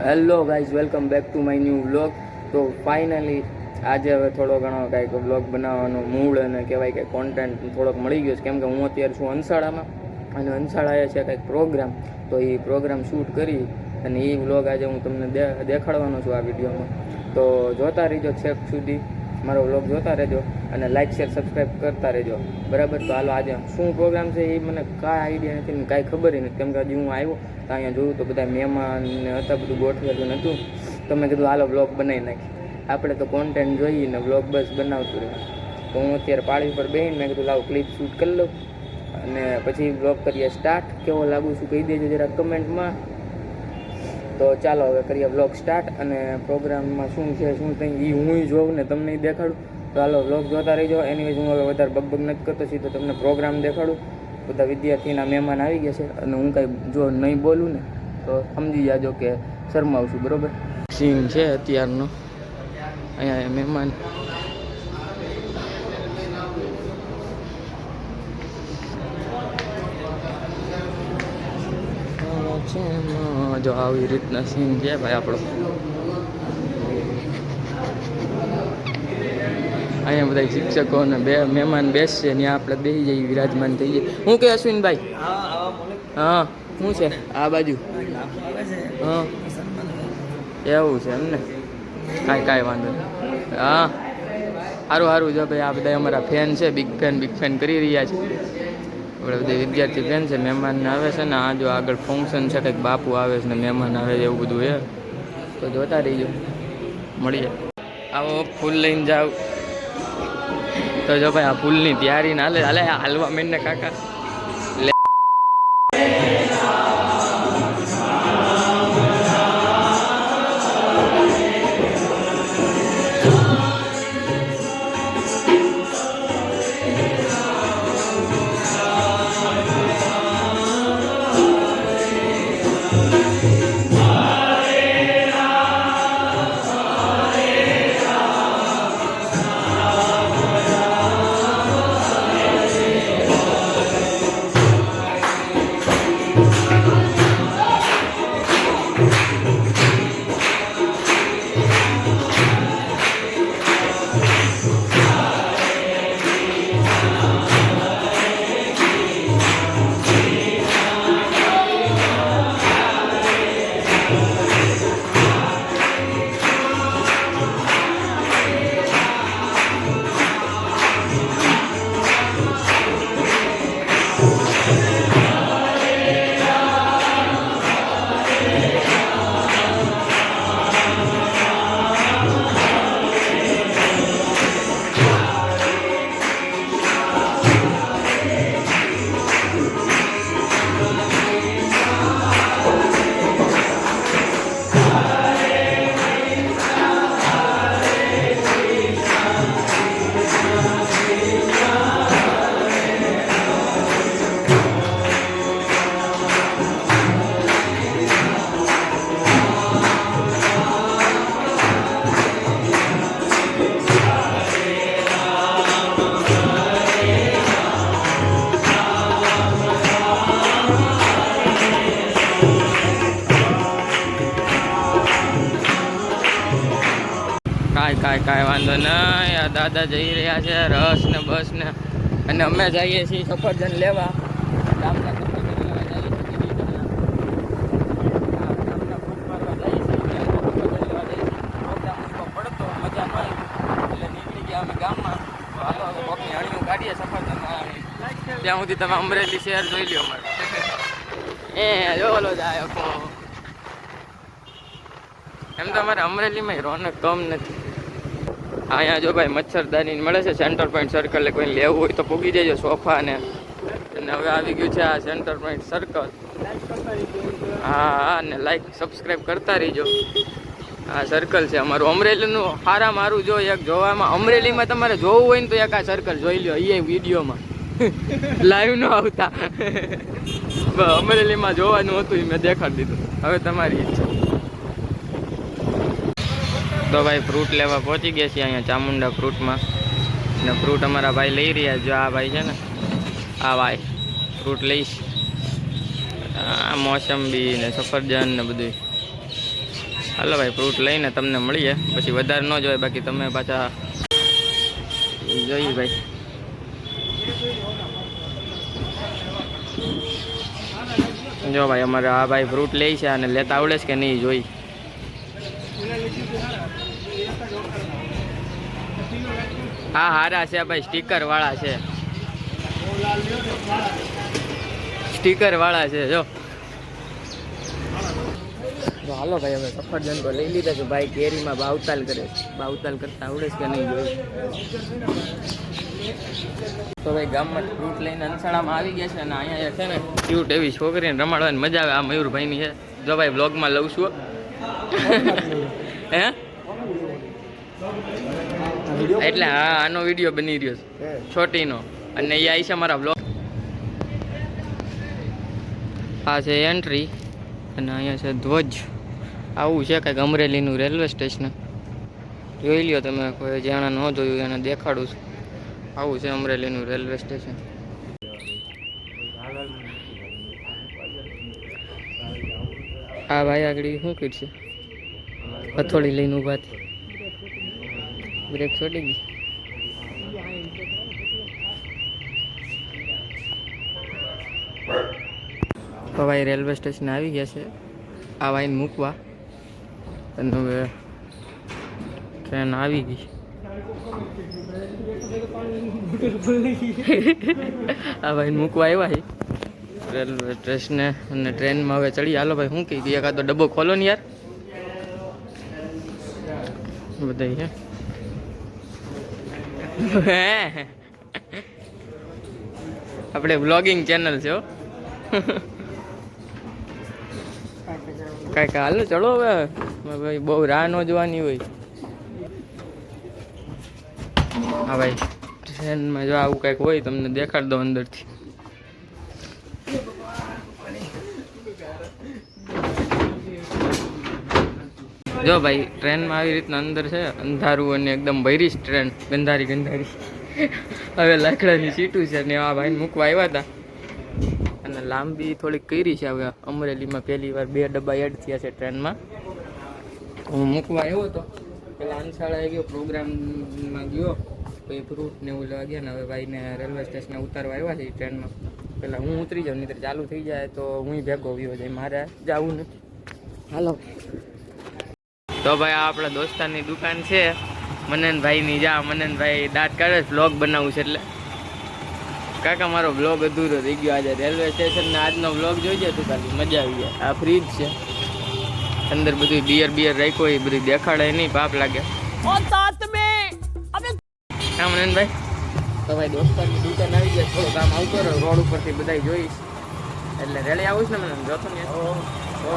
Hello guys, welcome back to my new vlog. તો finally આજે હવે થોડો ઘણો કાંઈક વ્લોગ બનાવવાનો મૂડ અને કહેવાય કે કોન્ટેન્ટ થોડોક મળી ગયો છે. કેમ કે હું અત્યારે છું અંસાળામાં અને અંસાળાએ છે કંઈક પ્રોગ્રામ, તો એ પ્રોગ્રામ શૂટ કરી અને એ વ્લોગ આજે હું તમને દેખાડવાનો છું આ વિડીયોમાં. તો જોતા રહેજો છેક સુધી, મારો વ્લોગ જોતા રહેજો અને લાઇક શેર સબસ્ક્રાઈબ કરતા રહેજો, બરાબર. તો હાલો, આજે શું પ્રોગ્રામ છે એ મને કાંઈ આઈડિયા નથી ને કાંઈ ખબર નથી. કેમ કે હજી હું આવ્યો તો અહીંયા જોયું તો બધા મહેમાન ને હતા, બધું ગોઠવેલું નહોતું. તો મેં કીધું હાલો વ્લોગ બનાવી નાખી, આપણે તો કોન્ટેન્ટ જોઈએ ને વ્લોગ બસ બનાવતું રહે. તો હું અત્યારે પાળી પર બેસીને મેં કીધું લાવ ક્લિપ શૂટ કરી લઉં અને પછી વ્લોગ કરીએ સ્ટાર્ટ. કેવો લાગુ છું કહી દેજો જરા કમેન્ટમાં. તો ચાલો હવે કરીએ વ્લોગ સ્ટાર્ટ અને પ્રોગ્રામમાં શું છે શું કંઈ એ હું જોઉં ને તમને દેખાડું. તો હાલો વ્લોગ જોતા રહીજો. એની હું હવે વધારે બગબગ નથી કરતો, સીધો તમને પ્રોગ્રામ દેખાડું. બધા વિદ્યાર્થીના મહેમાન આવી ગયા છે અને હું કાંઈ જો નહીં બોલું ને તો સમજી જાજો કે શરમાવશું, બરાબર. સીન છે અત્યારનો, અહીંયા મહેમાન જો આવી રીતના સીન છે ભાઈ આપણો. અહીંયા બધા શિક્ષકો અને બે મહેમાન બેસશે ત્યાં આપણે બેસી જઈએ, વિરાજમાન થઈ જઈએ. શું કે અશ્વિનભાઈ? હા, શું છે આ બાજુ? હા, એવું છે એમને? કાંઈ વાંધો નહીં. હા, સારું સારું. જો ભાઈ આ બધા અમારા ફેન છે, બિગ ફેન કરી રહ્યા છે. આપણે બધા વિદ્યાર્થી ફેન છે, મહેમાનને આવે છે ને. આ જો આગળ ફંક્શન છે, કંઈક બાપુ આવે છે ને મહેમાન આવે છે, એવું બધું છે. તો જોતા રહીજો, મળીએ. આવો ફૂલ લઈને જાઓ. તો જો ભાઈ આ ફૂલની તૈયારી ના હાલે હાલવા માંડને કાકા. કાંઈ વાંધો નહીં. આ દાદા જઈ રહ્યા છે રસ ને બસ ને, અને અમે જઈએ છીએ સફરજન લેવા. ગામના સફરજન લેવા જઈએ પડતો મજા મળી એટલે નીકળી ગયા અમે ગામમાં. કોકની હળીઓ કાઢીએ સફરજન. ત્યાં સુધી તમે અમરેલી શહેર જોઈ લ્યો અમારે. જોલો જાય એમ તો અમારે અમરેલીમાં રોનક કમ નથી. અહીંયા જો ભાઈ મચ્છરદાની મળે છે સેન્ટર પોઈન્ટ સર્કલ. કોઈ લેવું હોય તો પૂગી જજો સોફા ને. અને હવે આવી ગયું છે આ સેન્ટર પોઈન્ટ સર્કલ. હા, ને લાઈક સબસ્ક્રાઈબ કરતા રહીજો. આ સર્કલ છે અમારું અમરેલીનું. મારું જો એક જોવામાં અમરેલીમાં તમારે જોવું હોય ને તો એક આ સર્કલ જોઈ લો. એ વિડીયોમાં લાઈવ ન આવતા અમરેલીમાં જોવાનું હતું એ મેં દેખાડી દીધું. હવે તમારી ઈચ્છા. તો ભાઈ ફ્રૂટ લેવા પહોંચી ગયા છીએ અહીંયા ચામુંડા ફ્રૂટમાં. ને ફ્રૂટ અમારા ભાઈ લઈ રહ્યા. જો આ ભાઈ છે ને, આ ભાઈ ફ્રૂટ લઈશ. આ મોસંબી ને સફરજન ને બધું. હાલો ભાઈ ફ્રૂટ લઈને તમને મળીએ, પછી વધારે ન જોઈએ, બાકી તમે પાછા જોઈએ ભાઈ. જો ભાઈ અમારે આ ભાઈ ફ્રૂટ લે છે અને લેતા આવડે છે કે નહીં જોઈ. હા હારા છે ભાઈ, સ્ટીકર વાળા છે, સ્ટીકર વાળા છે જો. હાલો ભાઈ હવે સફરજન તો લઈ લીધા છે ભાઈ. કેરીમાં ભાવતાલ કરે છે, ભાવતાલ કરતા આવડે છે કે નહીં જોઈ. તો ભાઈ ગામમાં ફ્રૂટ લઈને અંસાળામાં આવી ગયા છે અને અહીંયા છે ને ક્યુટ એવી છોકરીને રમાડવાની મજા આવે. આ મયુરભાઈની છે જો ભાઈ, બ્લોગમાં લઉં છું હે એટલે હા આનો વિડીયો બની રહ્યો છે છોટીનો, અને એ આવી છે મારા બ્લોગ. આ છે એન્ટ્રી અને અહીંયા છે ધ્વજ. આવું છે કંઈક અમરેલીનું રેલવે સ્ટેશન. જોઈ લ્યો તમે, કોઈ જાણે ન જોયું એને દેખાડું છું. આવું છે અમરેલીનું રેલવે સ્ટેશન. આ ભાઈ આગળ શું કરશે, હથોડી લઈને ઊભા થી, બ્રેક છોડી ગઈ. તો ભાઈ રેલવે સ્ટેશન આવી ગયા છે. આ ભાઈને મૂકવા અને હવે ટ્રેન આવી ગઈ. આ ભાઈને મૂકવા આવ્યા છે રેલવે સ્ટેશને અને ટ્રેનમાં હવે ચડી. હાલો ભાઈ શું કહી દઈએ, એકાદો ડબ્બો ખોલો ને યાર બધા છે. આપણે બ્લોગિંગ ચેનલ છે હો. કાંઈક હાલો ચલો હવે ભાઈ, બહુ રાહ ન જોવાની હોય. હા ભાઈ ટ્રેનમાં જો આવું કંઈક હોય તમને દેખાડ દો અંદરથી. જો ભાઈ ટ્રેનમાં આવી રીતના અંદર છે, અંધારું અને એકદમ ભરી ટ્રેન, ગંધારી ગંધારી. હવે લાકડાની સીટું છે ને આ ભાઈને મૂકવા આવ્યા હતા અને લાંબી થોડીક કરી છે. હવે અમરેલીમાં પહેલી વાર 2 ડબ્બા એડ થયા છે ટ્રેનમાં. હું મૂકવા આવ્યો હતો, પેલા અંશાળાએ ગયો, પ્રોગ્રામમાં ગયો, પછી ફ્રૂટ ને એવું લેવા ગયા ને હવે ભાઈને રેલવે સ્ટેશને ઉતારવા આવ્યા છે ટ્રેનમાં. પહેલાં હું ઉતરી જાઉં, નહીં ચાલુ થઈ જાય તો હું ભેગો વ્યો જાય, મારે જવું નથી. હાલો તો ભાઈ આ આપણા દોસ્તારની દુકાન છે મનનભાઈની. જા મનનભાઈ દાંત કાઢે છે, બ્લોગ બનાવું છે એટલે. કાકા મારો બ્લોગ અધૂરો થઈ ગયો આજે. રેલવે સ્ટેશનને આજનો બ્લોગ જોઈ જાય તું ખાલી, મજા આવી જાય. આ ફ્રીજ છે, અંદર બધું બિયર રાખ્યો, એ બધું દેખાડે નહીં, પાપ લાગે. હા મનનભાઈ તો ભાઈ દોસ્તારની દુકાન આવી જાય, થોડું કામ આવતો રહે, રોડ ઉપરથી બધા જોઈશ એટલે રેડી આવું છે ને મને જોતો ને.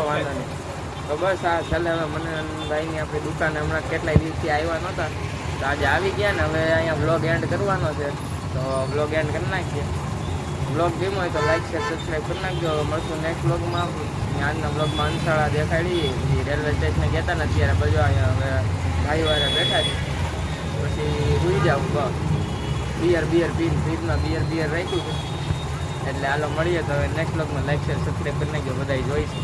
વાંધો નહીં. તો બસ આ ચાલે. હવે મનનભાઈની આપણી દુકાને હમણાં કેટલાય દિવસથી આવ્યા નહોતા, તો આજે આવી ગયા ને હવે અહીંયા બ્લોગ એન્ડ કરવાનો છે. તો બ્લોગ એન્ડ કરી નાખીએ. બ્લોગ ગમ્યો હોય તો લાઈક શેર સબસ્ક્રાઈબ કરી નાખજો. મળશું નેક્સ્ટ બ્લોગમાં. આજના બ્લોગમાં અંસાળા દેખાડી, રેલવે સ્ટેશને ગયા હતા ને અત્યારે બધું અહીંયા હવે ભાઈવાળા બેઠા છે, પછી સુઈ જાવ. બિયર પીને ફ્રીજમાં બિયર રાખ્યું છે એટલે હાલો મળીએ. તો હવે નેક્સ્ટ બ્લોગમાં લાઈક શેર સબસ્ક્રાઈબ કરી નાખજો, બધા જોઈશું.